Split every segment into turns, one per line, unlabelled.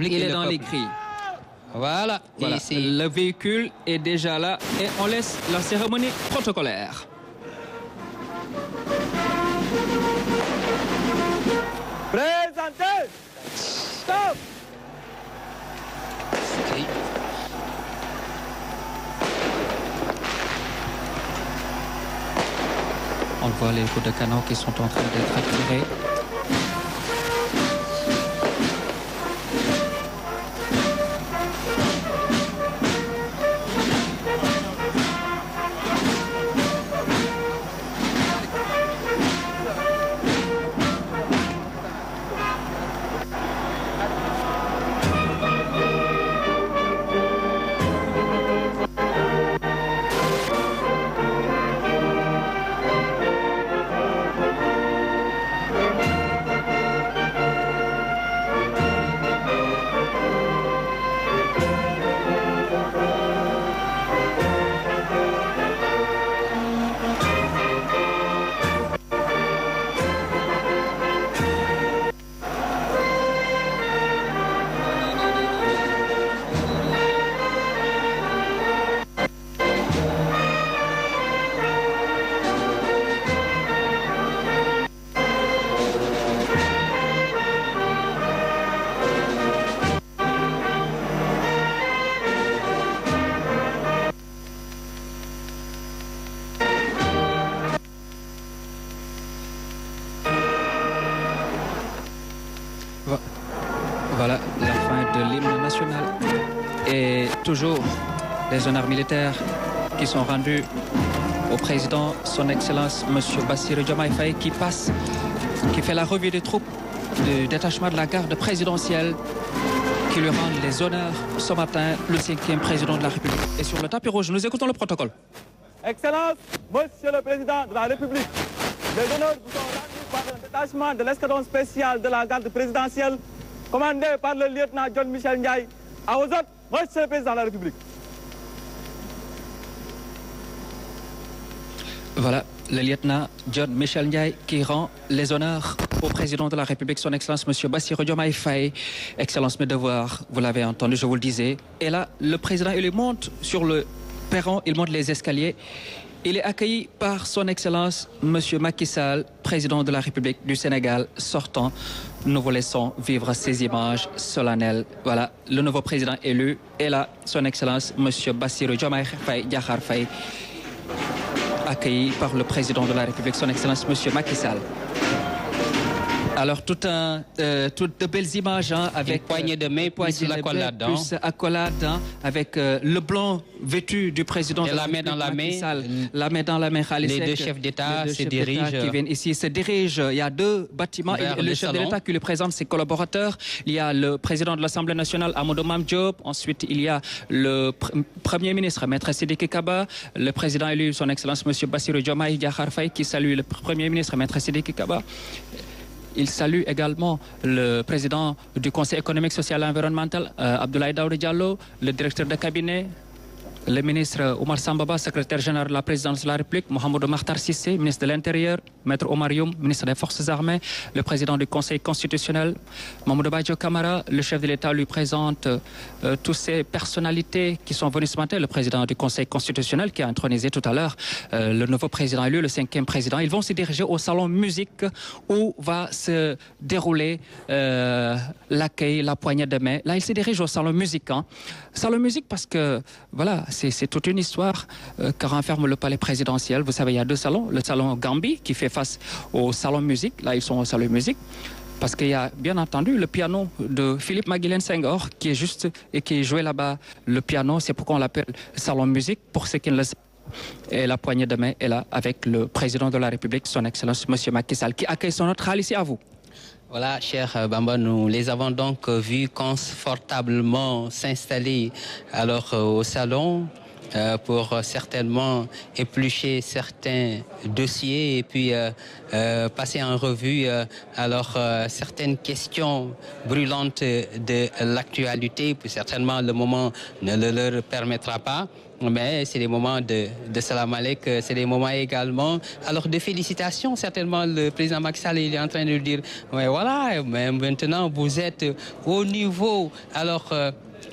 Il est dans les cris. Voilà. Le véhicule est déjà là et on laisse la cérémonie protocolaire.
Présentez. Stop.
On voit les coups de canon qui sont en train d'être attirés. Voilà la fin de l'hymne national et toujours les honneurs militaires qui sont rendus au président, son Excellence, M. Bassirou Diomaye Faye, qui fait la revue des troupes du détachement de la garde présidentielle, qui lui rend les honneurs ce matin, le 5e président de la République. Et sur le tapis rouge, nous écoutons le protocole.
Excellence, Monsieur le Président de la République, les honneurs vous sont rendus par le détachement de l'escadron spécial de la garde présidentielle, commandé par le lieutenant John Michel Ndiaye. À vos ordres, Monsieur le Président de la République.
Voilà, le lieutenant John Michel Ndiaye qui rend les honneurs au président de la République, son Excellence, M. Bassirou Diomaye Faye. Excellence, mes devoirs, vous l'avez entendu, je vous le disais. Et là, le président, il monte sur le perron, il monte les escaliers. Il est accueilli par son Excellence, M. Macky Sall, président de la République du Sénégal sortant. Nous vous laissons vivre ces images solennelles. Voilà, le nouveau président élu est là, son Excellence, M. Bassirou Diomaye Faye Diakhar Faye, accueilli par le président de la République, son Excellence, M. Macky Sall. Alors, toutes de belles images avec
poignées de main, plus l'accolade,
avec le blanc vêtu du président
et
de la
main dans la main,
la main dans la main.
Les deux chefs d'État se dirigent.
Qui viennent ici, se dirigent. Il y a deux bâtiments. Le chef de l'État qui lui présente ses collaborateurs. Il y a le président de l'Assemblée nationale, Amadou Mame Diop. Ensuite, il y a le Premier ministre, Maître Sidiki Kaba. Le président élu, son Excellence, M. Bassirou Diomaye Diakhar Faye, qui salue le Premier ministre, Maître Sidiki Kaba. Il salue également le président du Conseil économique, social et environnemental, Abdoulaye Daouda Diallo, le directeur de cabinet, le ministre Oumar Sambaba, secrétaire général de la présidence de la République, Mohamedou Makhtar Cissé, ministre de l'Intérieur, Maître Omar Youm, ministre des Forces armées, le président du Conseil constitutionnel, Mamadou Badio Camara. Le chef de l'État lui présente toutes ces personnalités qui sont venues ce matin. Le président du Conseil constitutionnel qui a intronisé tout à l'heure le nouveau président élu, le 5e président. Ils vont se diriger au salon musique où va se dérouler l'accueil, la poignée de main. Là, ils se dirigent au salon musique. Salon musique parce que, voilà, c'est toute une histoire que renferme le palais présidentiel. Vous savez, il y a deux salons. Le salon Gambie qui fait face au salon musique. Là, ils sont au salon musique. Parce qu'il y a bien entendu le piano de Philippe Maguilène Senghor qui est juste et qui jouait là-bas le piano. C'est pourquoi on l'appelle salon musique. Pour ceux qui ne le savent. Et la poignée de main est là avec le président de la République, son Excellence, M. Macky Sall, qui accueille son hôte ici à vous.
Voilà, cher Bamba, nous les avons donc vus confortablement s'installer alors au salon. pour certainement éplucher certains dossiers et puis passer en revue certaines questions brûlantes de l'actualité. Puis certainement le moment ne le leur permettra pas. Mais c'est des moments de salam alek, c'est des moments également. Alors de félicitations, certainement le président Macky Sall il est en train de dire, mais voilà, mais maintenant vous êtes au niveau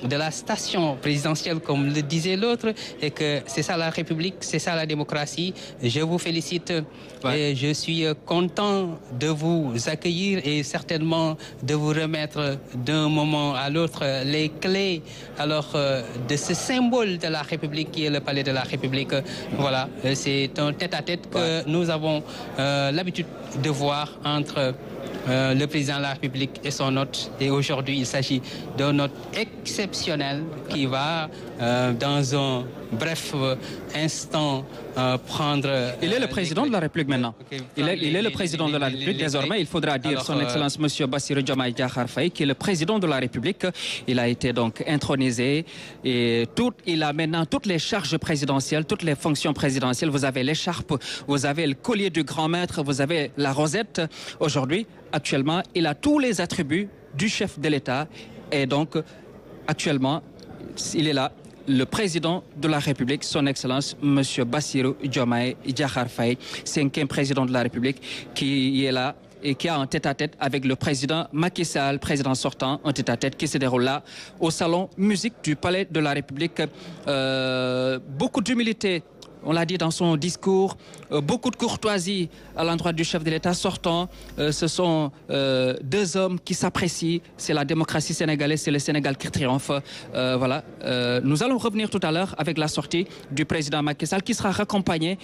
de la station présidentielle, comme le disait l'autre, et que c'est ça la République, c'est ça la démocratie. Je vous félicite et je suis content de vous accueillir et certainement de vous remettre d'un moment à l'autre les clés de ce symbole de la République qui est le palais de la République. Voilà, c'est un tête-à-tête que nous avons l'habitude de voir entre le président de la République et son hôte. Et aujourd'hui, il s'agit d'un hôte exceptionnel qui va, dans un bref instant, prendre...
Il est le président de la République maintenant. Il est le président de la République. Désormais, il faudra dire son Excellence M. Bassirou Diomaye Diakhar Faye, qui est le président de la République. Il a été donc intronisé et il a maintenant toutes les charges présidentielles, toutes les fonctions présidentielles. Vous avez l'écharpe, vous avez le collier du grand maître, vous avez la rosette. Aujourd'hui, actuellement, il a tous les attributs du chef de l'État et donc, actuellement, il est là, le président de la République, son Excellence, M. Bassirou Diomaye Diakhar Faye, 5e président de la République, qui est là et qui a un tête-à-tête avec le président Macky Sall, président sortant, un tête-à-tête qui se déroule là, au salon musique du Palais de la République. Beaucoup d'humilité. On l'a dit dans son discours, beaucoup de courtoisie à l'endroit du chef de l'État sortant. Ce sont deux hommes qui s'apprécient. C'est la démocratie sénégalaise, c'est le Sénégal qui triomphe. Voilà. Nous allons revenir tout à l'heure avec la sortie du président Macky Sall qui sera raccompagné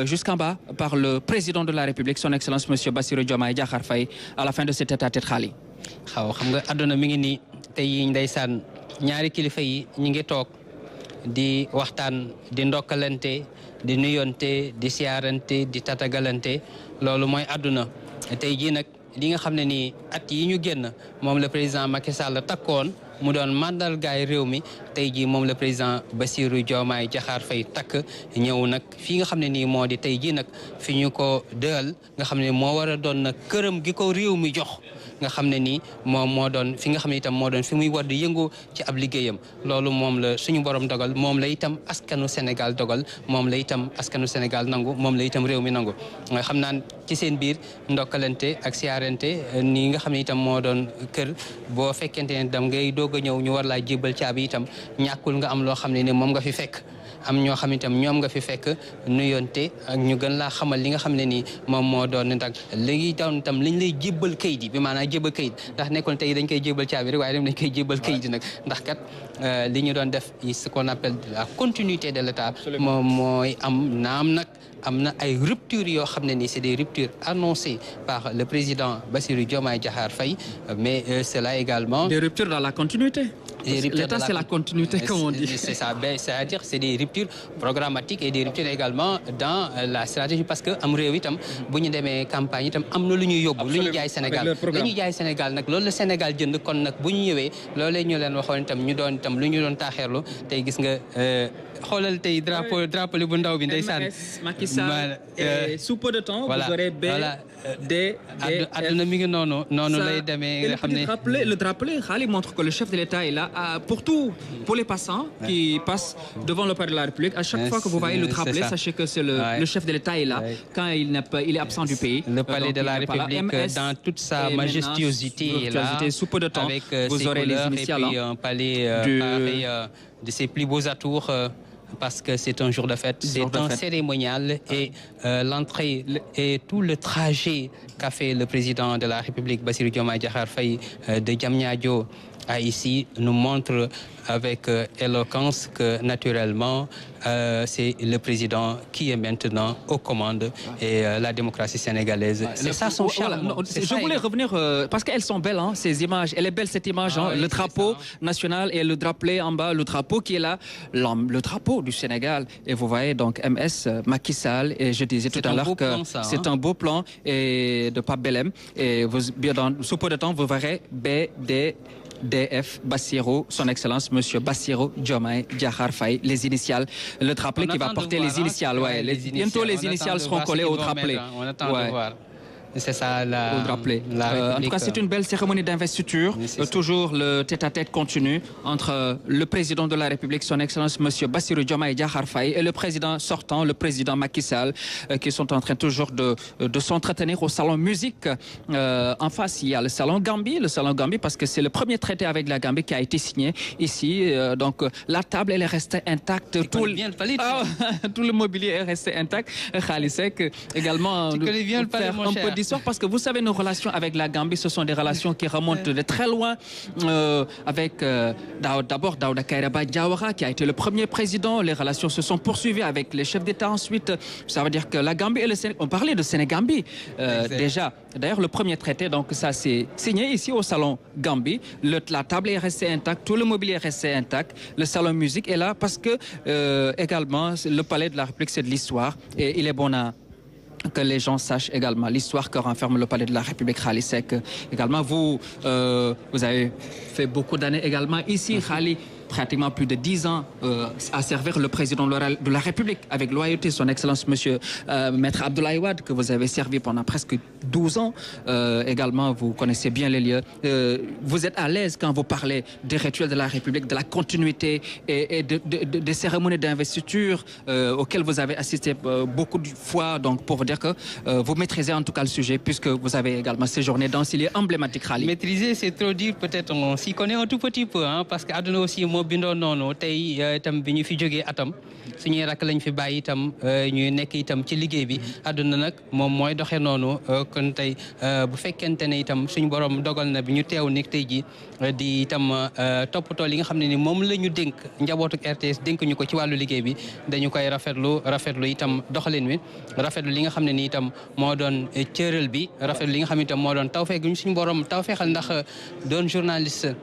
jusqu'en bas par le président de la République, son Excellence M. Bassirou Diomaye Diakhar Faye, à la fin de cet tête-à-tête Khali.
di waxtaan di ndokkalante di nuyonte di siyaarante di tatagalante loolu mooy àdduna tey jii nag li nga xam ne nii at yi ñu génn moom le président Macky Sall takkoon mu doon mandargaay réew mi tey jii moom le président Bassirou Diomaye Diakhar Faye takk ñëw nag fii nga xam ne nii moo di tey jii nag fi ñu ko dël nga xam ne moo war a doon nag këram gi ko réew mi jox nga xam ne nii moom moo doon fi nga xam ne itam moo doon fi muy war di yëngu ci ab liggéeyam loolu moom la suñu borom dogal moom la itam askanu Sénégal dogal moom la itam askanu Sénégal nangu moom la itam réew mi nangu nga xam naan ci seen biir ndokkalante ak siyaarante nii nga xam ne itam moo doon kër boo fekkente ne dam ngay doog a ñëw ñu war laa jébal caabi itam ñàkkul nga am loo xam ne ni moom nga fi fekk am ñoo xam itam ñoom nga fi fekk nuyonte ak ñu gën laa xamal li nga xam ne nii moom moo doon ndag léegi doon itam liñ lay jébbal kayit yi bi maanaam jébbal kayit ndax nekkoon tey dañ koy jébbal caabi rek waaye dem dañ koy jébbal kayit yi nag ndax kat li ñu doon def ce qu'on appelle la continuité de l'État moom mooy am naam nag am na ay ruptures yoo xam ne nii c'est des ruptures annoncées par le président Bassirou Diomaye Diakhar Faye mais cela également
des ruptures dans la continuité. L'État, c'est la continuité, comme on dit.
C'est ça, c'est-à-dire c'est des ruptures programmatiques et des ruptures également dans la stratégie parce que am réew itam bu ñu demee campagne itam am na lu ñuy yóbbu lu ñu jaay Sénégal lu ñu jaay Sénégal nag loolu la Sénégal jënd kon nag bu ñu ñëwee loolee ñu leen waxoon itam ñu doon itam lu ñu doon taaxeerlu tey gis nga xoolal tey drapeau bu ndaw bi ndeysaan
Macky Sall sous peu de temps vous aurez
àdduna mi ngi noonu lay demee nga xam ne
le drapeau Khali montre que le chef de l'État est là pour pour les passants qui passent devant le palais de la République. À chaque fois que vous voyez le drapeau, sachez que c'est le chef de l'État est là quand il est absent du pays.
Le palais de la République dans toute sa majestuosité est là.
Sous peu de temps,
avec
vous aurez les initiales.
Et puis un palais pareil de ses plus beaux atours. Parce que c'est un jour de fête, c'est un cérémonial et l'entrée et tout le trajet qu'a fait le président de la République, Bassirou Diomaye Diakhar Faye, de Diamniadio à ici, nous montre avec éloquence que naturellement, c'est le président qui est maintenant aux commandes et la démocratie sénégalaise. C'est ça son charme.
Je voulais revenir, parce qu'elles sont belles, hein, ces images. Elle est belle cette image, hein, le drapeau national et le drapeau en bas, le drapeau qui est là, le drapeau du Sénégal. Et vous voyez donc MS, Macky Sall, et je disais tout à l'heure que c'est un beau plan et de Pape Belem. Et sous peu de temps, vous verrez DF, Bassirou, son Excellence Monsieur Bassirou Diomaye Diakhar Faye, les initiales, le drapelet qui va porter les initiales. Bientôt les initiales seront collées au drapelet.
On attend de voir. C'est ça la
en tout cas, c'est une belle cérémonie d'investiture. Toujours le tête-à-tête continu entre le président de la République, son Excellence Monsieur Bassirou Diomaye Diakhar Faye, et le président sortant, le président Macky Sall, qui sont en train toujours de s'entretenir au salon musique. En face, il y a le salon Gambie, parce que c'est le premier traité avec la Gambie qui a été signé ici. Donc la table, elle est restée intacte. Tout le mobilier est resté intact. Khalisek également faire un peu d'histoire, parce que vous savez, nos relations avec la Gambie, ce sont des relations qui remontent de très loin, avec d'abord Daouda Kairaba Diawara, qui a été le premier président. Les relations se sont poursuivies avec les chefs d'État ensuite. Ça veut dire que la Gambie et le Sénégal, on parlait de Sénégambie déjà. D'ailleurs, le premier traité, donc ça c'est signé ici au salon Gambie. La table est restée intacte, tout le mobilier est resté intact. Le salon musique est là parce que également le palais de la République, c'est de l'histoire, et il est bon que les gens sachent également l'histoire que renferme le palais de la République. Khalisek également, vous avez fait beaucoup d'années également ici, Khali, pratiquement plus de 10 ans à servir le président de la République avec loyauté, son Excellence Monsieur Maître Abdoulaye Wade, que vous avez servi pendant presque 12 ans. Également, vous connaissez bien les lieux. Vous êtes à l'aise quand vous parlez des rituels de la République, de la continuité et des cérémonies d'investiture auxquelles vous avez assisté beaucoup de fois. Donc, pour vous dire que vous maîtrisez en tout cas le sujet, puisque vous avez également séjourné dans ces lieux emblématiques.
Maîtriser, c'est trop dire. Peut-être on s'y connaît un tout petit peu, hein, parce qu'Aduna aussi bindoo noonu tey itam bi ñu fi jógee atam suñuy rakk lañ fi bàyyi itam ñuy nekk itam ci liggéey bi àdduna nag moom mooy doxee noonu kon tey bu fekkente ne itam suñu borom dogal na bi ñu teew ni tey ji di itam toppatoo li nga xam ne ni moom la ñu dénk njabootuk RTS dénk ñu ko ci wàllu liggéey bi dañu koy rafetlu itam doxalin wi rafetlu li nga xam ne ni itam moo doon cëral bi rafetlu li nga xam ne itam moo doon tawfeex gi ñu suñu borom tawfeexal ndax doon journaliste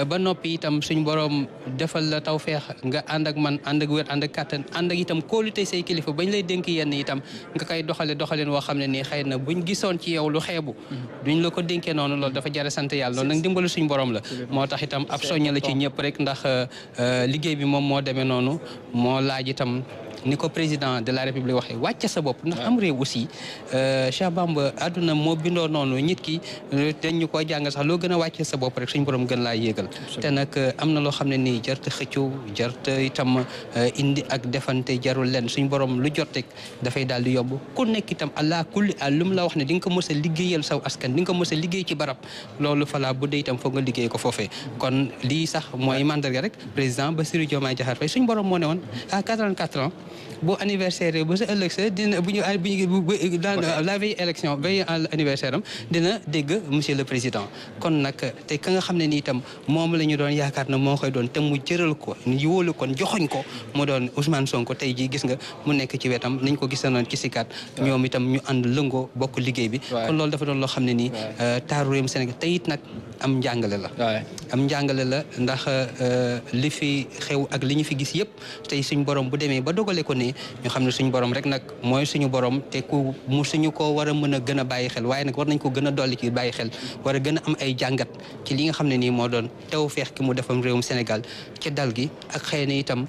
ba noppi itam suñu borom defal la tawfeex nga ànd ak man ànd ak wér ànd ak kàttan ànd ak itam kóolute say kilifa bañ lay dénk yenn itam nga koy doxalin woo xam ne nii xëy na buñ gisoon ci yow lu xeebu duñ la ko dénkee noonu loolu dafa jara sant yàlla loolu nag dimbalu suñu borom la moo tax itam ab soñña la ci ñëpp rek ndax liggéey bi moom moo demee noonu moo laaj itam ni ko président de la République waxee wàcce sa bopp ndax am réew aussi Cheikh Bamba àdduna moo bindoo noonu nit ki dañ ñu koy jàng sax loo gën a wàcce sa bopp rek suñu borom gën laa yéegal te nag am na loo xam ne nii jarta xëccu jarta itam indi ak defante jarul leen suñu borom lu jot rek dafay daal di yomb ku nekk itam allah kulli lu mu la wax ne di nga ko mës a liggéeyal saw askan di nga ko mës a liggéey ci barab loolu falaa bu dee itam foog nga liggéey ko foofee kon lii sax mooy mandarga rek président Bassirou Diomaye Diakhar Faye suñu borom moo ne woon à 44 ans bu anniversaire ba sa ëllëg sa dina bu ñu dans la veille élection veille anniversaire am dina dégg monsieur le président kon nag te ka nga xam ne ni itam moom la ñu doon yaakaar na moo koy doon te mu jëral ko yóolu kon joxoñ ko mu doon Ousmane Sonko tey jii gis nga mu nekk ci wetam nañ ko gisanoon ci sikat ñoom itam ñu ànd lëngoo bokk liggéey bi kon loolu dafa doon loo xam ne nii taaru réewum Sénégal te it nag am njàngale la ndax li fi xew ak li ñu fi gis yëpp tey suñ borom bu demee ba dogale ko ne ñu xam ne suñu borom rek nag mooy suñu borom te ku mu suñu ko war a mën a gën a bàyyi xel waaye nag war nañ ko gën a dolli ci bàyyi xel war a gën a am ay jàngat ci li nga xam ne nii moo doon tawfeex ki mu defam réewum Sénégal ci dal gi ak xëy na itam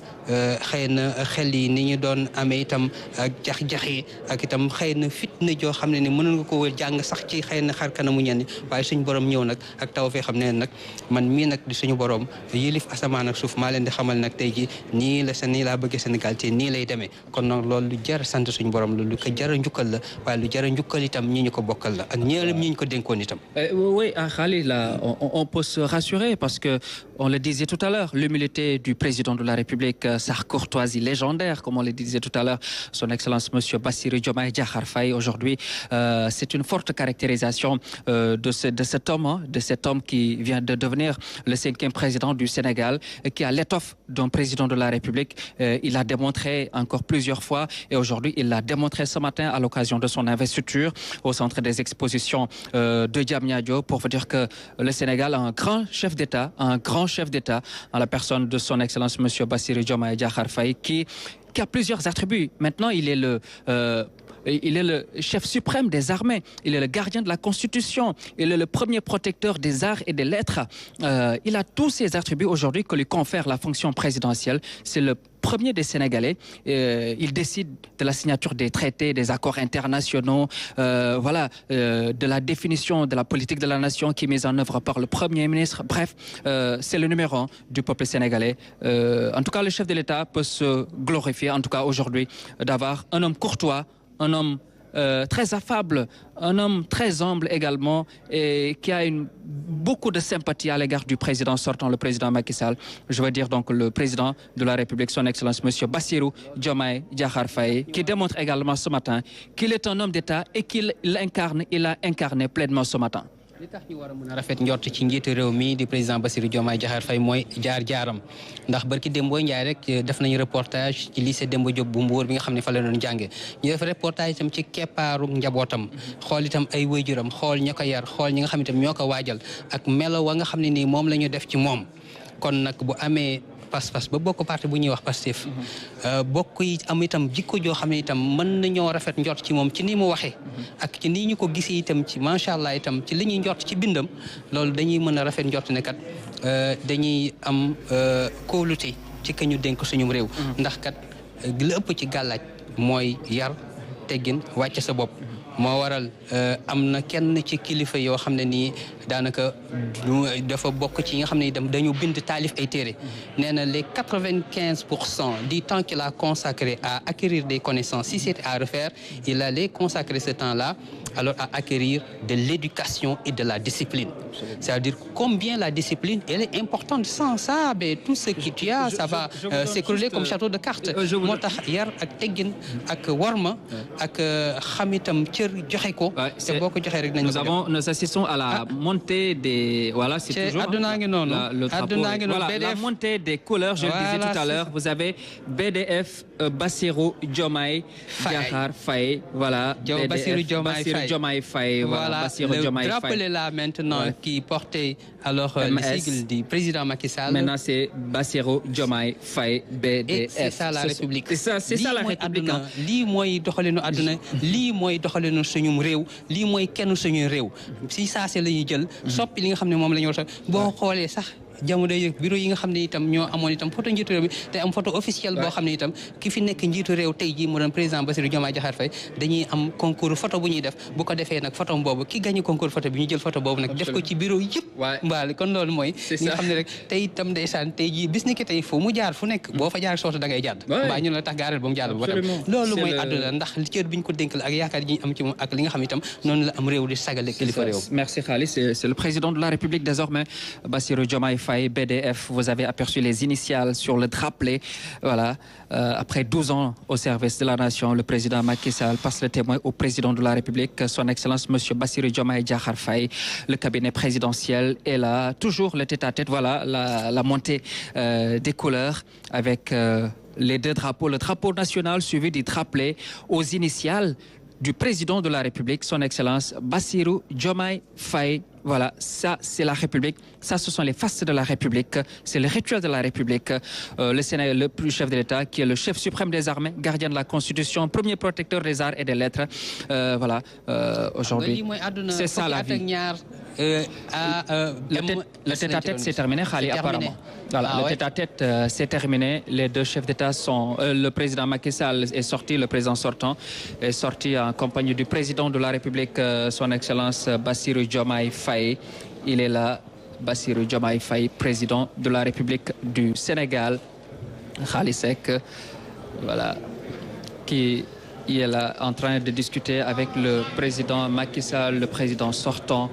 xel yi ni ñu doon amee itam ak jax-jaxi ak itam xëy na fitna joo xam ne ni mënoon nga ko jàng sax ci xëy na xar kanamu ñenn waaye suñu borom ñëw nag ak tawfeex xam ne nag man mii nag di suñu borom yilif asamaan ak suuf maa leen di xamal nag tey ji nii laa bëggee Sénégal te nii lay demee kon nag loolu lu jar sant suñu borom la lu ko jar a njukkal la waaye lu jar a njukkal itam ñi ñu ko bokkal la ak ñëpp ñi ñu ko dénkoon itam.
Oui, Khali, là, on peut se rassurer parce que on le disait tout à l'heure, l'humilité du président de la République, sa courtoisie légendaire, comme on le disait tout à l'heure, son Excellence Monsieur Bassirou Diomaye Diakhar Faye aujourd'hui, c'est une forte caractérisation de cet homme qui vient de devenir le 5e président du Sénégal, qui a l'étoffe d'un président de la République. Il a démontré encore plusieurs fois et aujourd'hui il l'a démontré ce matin à l'occasion de son investiture au centre des expositions de Diamniadio pour vous dire que le Sénégal a un grand chef d'État en la personne de son Excellence Monsieur Bassirou Diomaye Diakhar Faye qui qui a plusieurs attributs. Maintenant, il est le chef suprême des armées. Il est le gardien de la Constitution. Il est le premier protecteur des arts et des lettres. Il a tous ces attributs aujourd'hui que lui confère la fonction présidentielle. C'est le premier des Sénégalais. Il décide de la signature des traités, des accords internationaux, de la définition de la politique de la nation qui est mise en œuvre par le Premier ministre. Bref, c'est le numéro 1 du peuple sénégalais. En tout cas, le chef de l'État peut se glorifier, en tout cas aujourd'hui, d'avoir un homme courtois, un homme très affable, un homme très humble également et qui a beaucoup de sympathie à l'égard du président sortant, le président Macky Sall. Je veux dire donc le président de la République, son Excellence, Monsieur Bassirou Diomaye Diakhar Faye, qui démontre également ce matin qu'il est un homme d'État et qu'il a incarné pleinement ce matin.
li tax ñu war a mën a rafet njort ci njiitu réew mi di président Bassirou Diomaye Diakhar Faye mooy jaar-jaaram ndax barki Dembo Ndiaye rek def nañu reportage ci lycée Demba Diop bu Mbour bi nga xam ne fa la doon jànge ñu def reportage itam ci keppaaru njabootam xool itam ay waajuram xool ña ko yar xool ñi nga xam ne itam ñoo ko waajal ak melo wa nga xam ne nii moom la ñu def ci moom kon nag bu amee pas-pas ba bokk parti bu ñuy wax Pastef bokk yi am itam jikko joo xam ne itam mën nañoo rafet njort ci moom ci ni mu waxee ak ci nii ñu ko gisee itam ci macha allah itam ci li ñuy njort ci bindam loolu dañuy mën a rafet njort ne kat dañuy am kóolute ci ka ñu dénk suñu réew ndax kat li ëpp ci gàllaaj mooy yar teggin wàcce sa bopp moo waral am na kenn ci kilifa yoo xam ne nii daanaka dafa bokk ci yi nga xam ne itam dañu bind taalif ay téere nee na les 95% du temps qu'il a consacré à acquérir des connaissances si c'était à refaire il allait consacrer ce temps-là alors à acquérir de l'éducation et de la discipline. C'est-à-dire combien la discipline elle est importante. Sans ça tout ce que tu as ça va s'écrouler comme château de cartes. moo tax yar ak teggin ak warma ak xam itam cër joxe ko. te boo ko joxee rek nañu
nous assistons à la montée des voilà c'est toujours le drapeau. Voilà la montée des couleurs. Je le disais tout à l'heure. Vous avez BDF Bassirou Diomaye Diakhar Faye. Voilà
Bassirou
Diomaye Faye.
Voilà le drapeau est là maintenant qui portait alors le sigle du président Macky Sall.
Maintenant c'est Bassirou Diomaye Faye BDF.
Et c'est ça la République.
C'est ça la République.
lii mooy doxalinu àdduna lii mooy doxalinu suñu réew lii mooy kenn suñu réew si saa si la ñuy jël soppi li nga xam ne moom la ñu war a boo xoolee sax jamono yi bureau yi nga xam ne itam ñoo amoon itam photo njiitu réew mi te am photo officielle boo xam ne itam ki fi nekk njiitu réew tey jii mu doon président Bassirou Diomaye Diakhar Faye dañuy am concours photo bu ñuy def bu ko defee nag photo boobu ki gagné concours photo bi ñu jël photo boobu nag def ko ci bureau yëpp mbaali kon loolu mooy ñi nga xam ne rek tey itam ndeysaan tey jii bis ni ki tey fu mu jaar fu nekk boo fa jaar soota da ngay jàdd mbaa ñu la tax gaareel ba mu jàll ba tam loolu mooy àdduna ndax cër bi ñu ko dénk la ak yaakaar yi ñu am ci moom ak li nga xam itam noonu la am réew di sagale kilifa réew.
Merci Khalis, c'est le président de la République désormais Bassirou Diomaye Faye BDF. Vous avez aperçu les initiales sur le drapeau. Voilà. Après 12 ans au service de la nation, le président Macky Sall passe le témoin au président de la République, son Excellence Monsieur Bassirou Diomaye Diakhar Faye. Le cabinet présidentiel est là, toujours le tête-à-tête. Voilà la montée des couleurs avec les deux drapeaux. Le drapeau national suivi du drapeau aux initiales du président de la République, son Excellence Bassirou Diomaye Faye. Voilà, ça c'est la République, ça ce sont les faces de la République, c'est le rituel de la République. Le Sénat, le plus chef de l'État, qui est le chef suprême des armées, gardien de la Constitution, premier protecteur des arts et des lettres. Voilà, aujourd'hui, c'est ça la vie. Le tête-à-tête s'est terminé, Khali, apparemment. Voilà, le tête-à-tête s'est terminé. Les deux chefs d'État sont... le président Macky Sall est sorti, le président sortant est sorti en compagnie du président de la République, son Excellence Bassirou Diomaye Faye. Il est là, Bassirou Diomaye Faye, président de la République du Sénégal. Khali Seck, voilà, qui est là en train de discuter avec le président Macky Sall, le président sortant.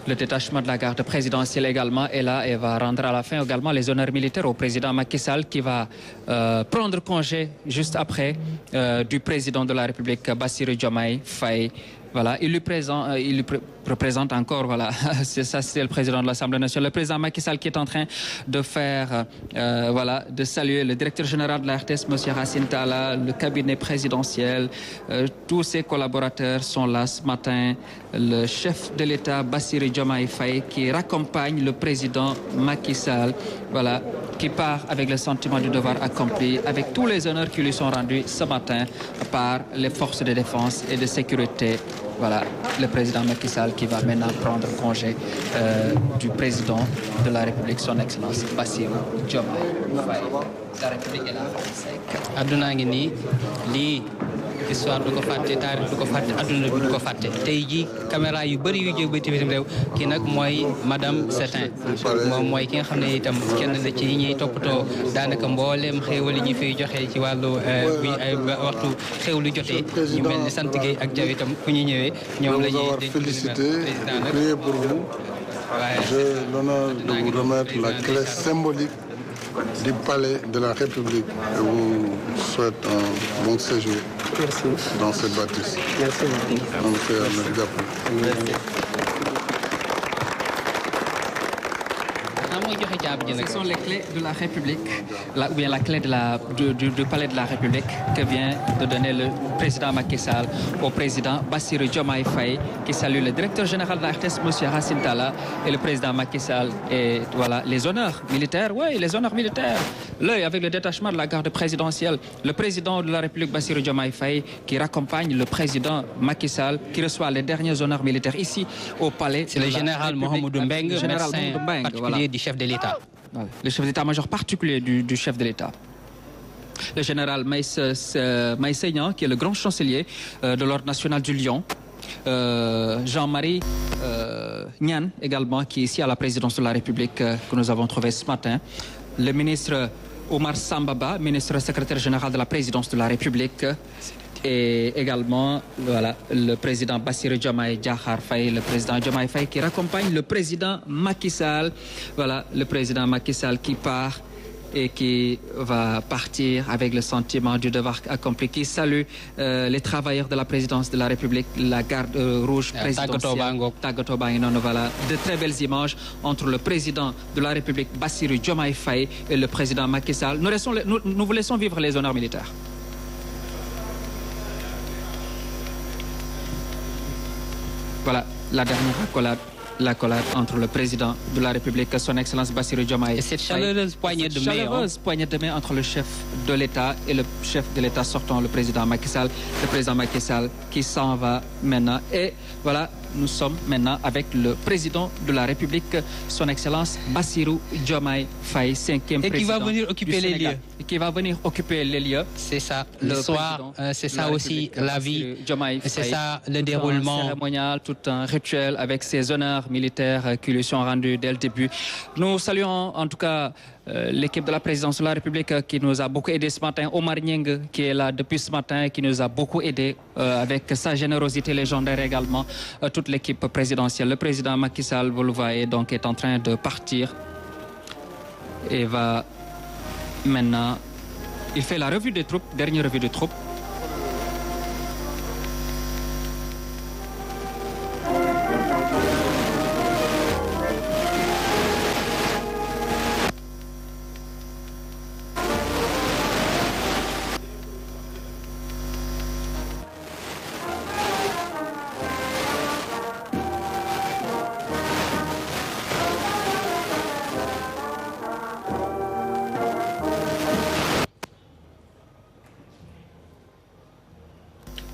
Le détachement de la garde présidentielle également est là et va rendre à la fin également les honneurs militaires au président Macky Sall qui va prendre congé juste après du président de la République Bassirou Diomaye Faye. Voilà, il lui représente encore, voilà, c'est le président de l'Assemblée nationale, le président Macky Sall qui est en train de faire, voilà, de saluer le directeur général de la RTS, M. Racine Talla, le cabinet présidentiel, tous ses collaborateurs sont là ce matin, le chef de l'État, Bassirou Diomaye Faye, qui raccompagne le président Macky Sall, voilà, qui part avec le sentiment du devoir accompli, avec tous les honneurs qui lui sont rendus ce matin par les forces de défense et de sécurité. Voilà, le président Macky Sall qui va maintenant prendre congé du président de la République, son Excellence Bassirou Diomaye Faye. La République est là.
Aduna ngi nii lii histoire du ko fàtte taarix du ko fàtte adduna bi du ko fàtte tey jii caméra yu bëri yu jóg ba ci bitim réew kii nag mooy madame Setin moom mooy ki nga xam ne itam kenn la ci ñuy toppatoo daanaka mbooleem xéewal yi ñu fiy joxe ci wàllu bu ay waxtu xéewlu jotee ñu mel ni sant Gueye ak Jaw itam ku ñu ñëwee ñoom la ñuy
dénk président nag prier pour vous. J'ai l'honneur de vous remettre la clé symbolique du palais de la République. Je vous souhaite un bon séjour. Merci. Dans cette bâtisse. Merci beaucoup. Donc,
ce sont les clés de la République, ou bien la clé du palais de la République que vient de donner le président Macky Sall au président Bassirou Diomaye Faye, qui salue le directeur général de la RTS, M. Racine Talla, et le président Macky Sall. Et voilà, les honneurs militaires, oui, les honneurs militaires. L'œil avec le détachement de la garde présidentielle, le président de la République Bassirou Diomaye Faye, qui raccompagne le président Macky Sall, qui reçoit les derniers honneurs militaires ici au palais.
C'est le général Mohamedou Mbeng, médecin particulier du chef de l'État.
Voilà, le chef d'état-major particulier du chef de l'État. Le général Maï Seignan, qui est le grand chancelier de l'Ordre national du Lion. Jean-Marie Nian, également, qui est ici à la présidence de la République, que nous avons trouvé ce matin. Le ministre Omar Sambaba, ministre secrétaire général de la présidence de la République. Et également, voilà, le président Bassirou Diomaye Diakhar Faye, le président Diomaye Faye qui raccompagne le président Macky Sall. Voilà, le président Macky Sall qui part et qui va partir avec le sentiment du devoir accompli, qui salue les travailleurs de la présidence de la République, la garde rouge présidentielle. Voilà, de très belles images entre le président de la République, Bassirou Diomaye Faye, et le président Macky Sall. Nous vous laissons vivre les honneurs militaires. Voilà la dernière accolade entre le président de la République, son Excellence Bassirou Diomaye Faye.
Et cette chaleureuse poignée
de main entre le chef de l'État et le chef de l'État sortant, le président Macky Sall. Le président Macky Sall qui s'en va maintenant. Et voilà, nous sommes maintenant avec le président de la République, son Excellence Bassirou Diomaye Faye, 5e président.
Et qui va venir occuper les lieux.
Qui va venir occuper les lieux.
C'est ça, le soir, c'est ça aussi la vie, c'est ça le déroulement.
Un cérémonial, tout un rituel avec ses honneurs militaires qui lui sont rendus dès le début. Nous saluons en tout cas l'équipe de la présidence de la République qui nous a beaucoup aidé ce matin. Omar Nying qui est là depuis ce matin, qui nous a beaucoup aidé avec sa générosité légendaire également. Toute l'équipe présidentielle. Le président Macky Sall, vous le voyez, donc est en train de partir et va maintenant, il fait la revue des troupes, dernière revue des troupes.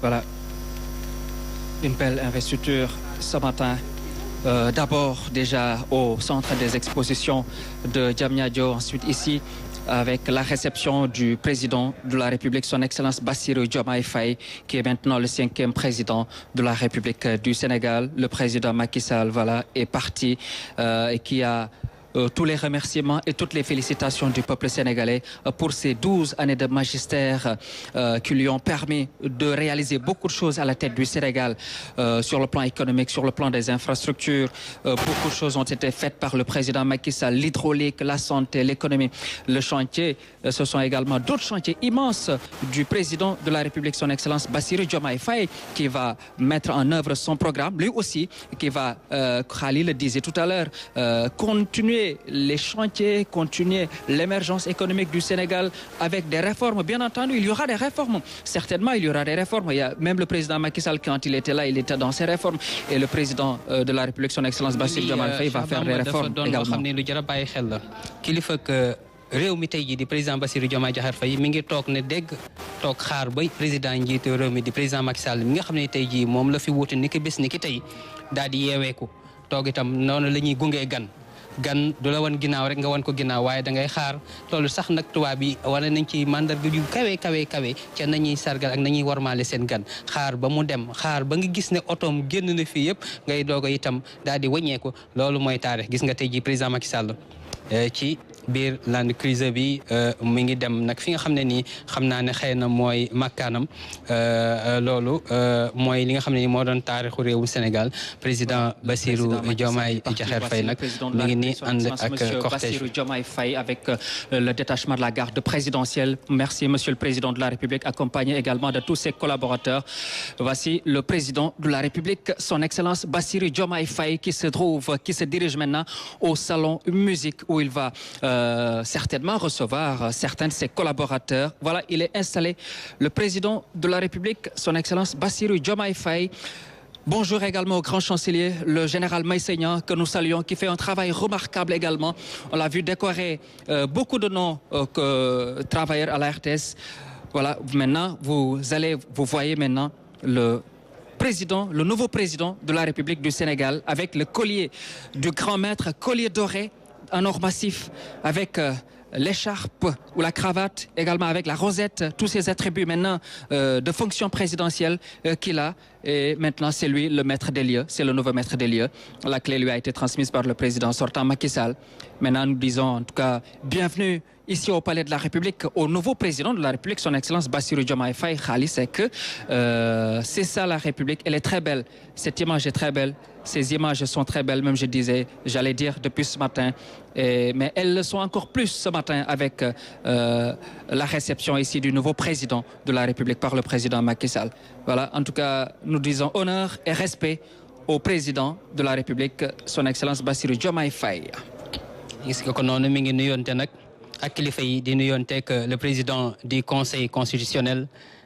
Voilà, une belle investiture ce matin. D'abord déjà au centre des expositions de Diamniadio, ensuite ici avec la réception du président de la République, son Excellence Bassirou Diomaye Faye, qui est maintenant le 5e président de la République du Sénégal. Le président Macky Sall, voilà, est parti et qui a tous les remerciements et toutes les félicitations du peuple sénégalais pour ces 12 années de magistère qui lui ont permis de réaliser beaucoup de choses à la tête du Sénégal sur le plan économique, sur le plan des infrastructures. Beaucoup de choses ont été faites par le président Macky Sall, l'hydraulique, la santé, l'économie, le chantier. Ce sont également d'autres chantiers immenses du président de la République, son Excellence Bassirou Diomaye Faye, qui va mettre en œuvre son programme, lui aussi, qui va, Khalil le disait tout à l'heure, continuer les chantiers, continuer l'émergence économique du Sénégal avec des réformes. Bien entendu, il y aura des réformes. Certainement, il y aura des réformes. Il y a même le président Macky Sall, quand il était là, il était dans ces réformes. Et le président de la République, son Excellence Bassirou Diomaye Faye, va faire des réformes également.
réew mi tey jii di président Bassirou Diomaye Diakhar Faye mi ngi toog ne dégg toog xaar ba président njiitu réew mi di président Macky Sall mi nga xam ne tey jii moom la fi wuute ni ki bés ni ki tey daal di yeeweeku toog itam noonu la ñuy gungee gan du la wan ginnaaw rek nga wan ko ginnaaw waaye da ngay xaar loolu sax nag tubaab bi wane nañ ci mandarga yu kawe ca nañuy sargal ak nañuy warmaale seen gan xaar ba mu dem xaar ba nga gis ne otoom génn na fii yëpp ngay doog a itam daal di wàññeeku loolu mooy taarix gis nga tey jii président Macky Sall ci biir Land Cruiser bi mi ngi dem nag fi nga xam ne nii xam naa ne xëy na mooy makkaanam loolu mooy li nga xam ne nii moo doon taarixu réewum Sénégal président Bassirou Diomaye Diakhar Faye nag mi ngi nii ànd ak cortège
Bassirou Diomaye Faye avec le détachement de la garde présidentielle. Merci Monsieur le Président de la République, accompagné également de tous ses collaborateurs. Voici le Président de la République, Son Excellence Bassirou Diomaye Faye, qui se dirige maintenant au salon musique où il va certainement recevoir certains de ses collaborateurs. Voilà, il est installé. Le président de la République, son Excellence Bassirou Diomaye Faye. Bonjour également au grand chancelier, le général Meïssa Niang, que nous saluons, qui fait un travail remarquable également. On l'a vu décorer beaucoup de noms travailleurs à la RTS. Voilà, maintenant, vous voyez maintenant le nouveau président de la République du Sénégal, avec le collier du grand maître, collier doré, un or massif, avec l'écharpe ou la cravate, également avec la rosette, tous ces attributs maintenant de fonction présidentielle qu'il a. Et maintenant, c'est lui le maître des lieux, c'est le nouveau maître des lieux. La clé lui a été transmise par le président sortant Macky Sall. Maintenant, nous disons en tout cas bienvenue ici au Palais de la République au nouveau président de la République, son Excellence Bassirou Diomaye Faye. Khali, c'est que c'est ça la République, elle est très belle. Cette image est très belle. Ces images sont très belles, même j'allais dire depuis ce matin. Mais elles le sont encore plus ce matin avec la réception ici du nouveau président de la République par le président Macky Sall. Voilà, en tout cas, nous disons honneur et respect au président de la République, son Excellence Bassirou Diomaye Faye.
ak kilifa yi di nuyoonteeg le président du conseil constitutionnel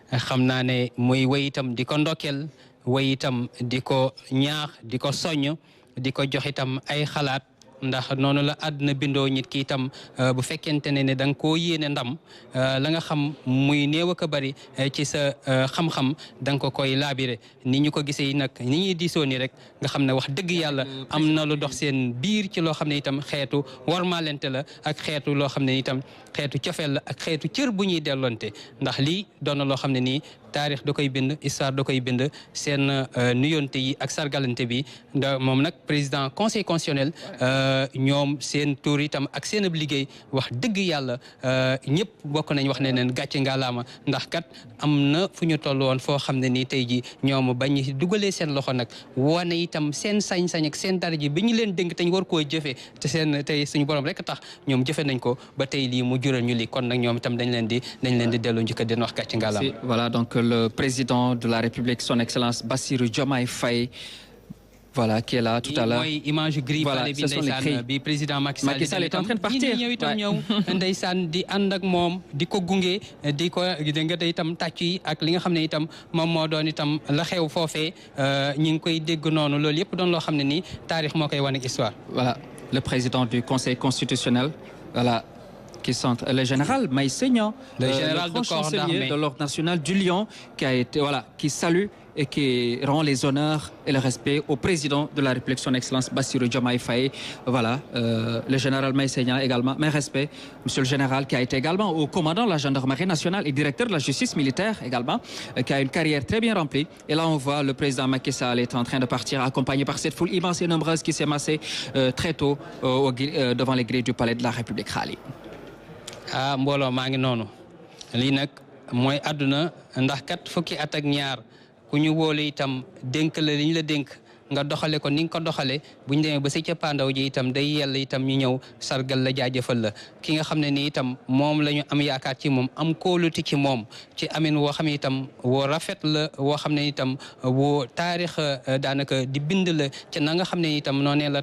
xam naa ne muy way itam di ko ndokkeel way itam di ko ñaax di ko soññ di ko jox itam ay xalaat ndax noonu la àdduna bindoo nit ki itam bu fekkente ne da nga koo yéene ndam la nga xam muy néew ak a bari ci sa xam-xam da nga ko koy laabire ni ñu ko gisee nag ni ñuy diisoo ni rek nga xam ne wax dëgg yàlla am na lu dox seen biir ci loo xam ne itam xeetu warmaalente la ak xeetu loo xam ne itam xeetu cofeel la ak xeetu cër bu ñuy delloonte ndax lii doon na loo xam ne nii taarix da koy bind histoire da koy bind seen nuyonte yi ak sargalante bi moom nag président conseil constitutionnel ñoom seen tur itam ak seen ab liggéey wax dëgg yàlla ñëpp bokk nañ wax ne leen gàcce ngalaama ndax kat am na fu ñu toll woon foo xam ne nii tey ji ñoom bañ dugalee seen loxo nag wane itam seen sañ-sañ ak seen dara ji bi ñu leen dénk te ñu war koo jëfee te seen tey suñu borom rek tax ñoom jëfe nañ ko ba tey lii mu jural ñu lii kon nag ñoom itam dañ leen di delloo njëkk den wax gàcce ngalaama.
Voilà donc le président de la République, son Excellence Bassirou Diomaye Faye, voilà, qui est là tout à l'heure.
Mooy image gris
voilà, ce sont les cris.
bi président Macky
Sall est en train de partir.
ñëw itam ñëw ndeysaan di ànd ak moom di ko gunge di ko nga tey itam tàcc yi ak li nga xam ne itam moom moo doon itam la xew foofee ñi ngi koy dégg noonu loolu yëpp doon loo xam ne nii taarix moo koy wane ak histoire.
Voilà, le président du Conseil constitutionnel, voilà, qui sont le général Meïssa Niang,
le général
grand chancelier de l'Ordre national du Lion, qui salue et qui rend les honneurs et le respect au président de la République, son Excellence Bassirou Diomaye Faye. Voilà, le général Meïssa Niang également, mes respects, monsieur le général, qui a été également au commandant de la gendarmerie nationale et directeur de la justice militaire également, qui a une carrière très bien remplie. Et là, on voit le président Macky Sall est en train de partir, accompagné par cette foule immense et nombreuse qui s'est massée très tôt devant les grilles du palais de la République. Khali.
Ah mbooloo maa ngi noonu lii nag mooy àdduna ndax kat fukki at ak ñaar ku ñu wóolu itam dénk la li ñu la dénk nga doxale ko ni nga ko doxale bu ñu demee ba sa cappaandaw ji itam day yell itam ñu ñëw sargal la jaajëfal la ki nga xam ne ni itam moom la ñu am yaakaar ci moom am kóoluti ci moom ci amin woo xam ne itam woo rafet la woo xam ne itam woo taarix daanaka di bind la ci na nga xam ne itam noonee la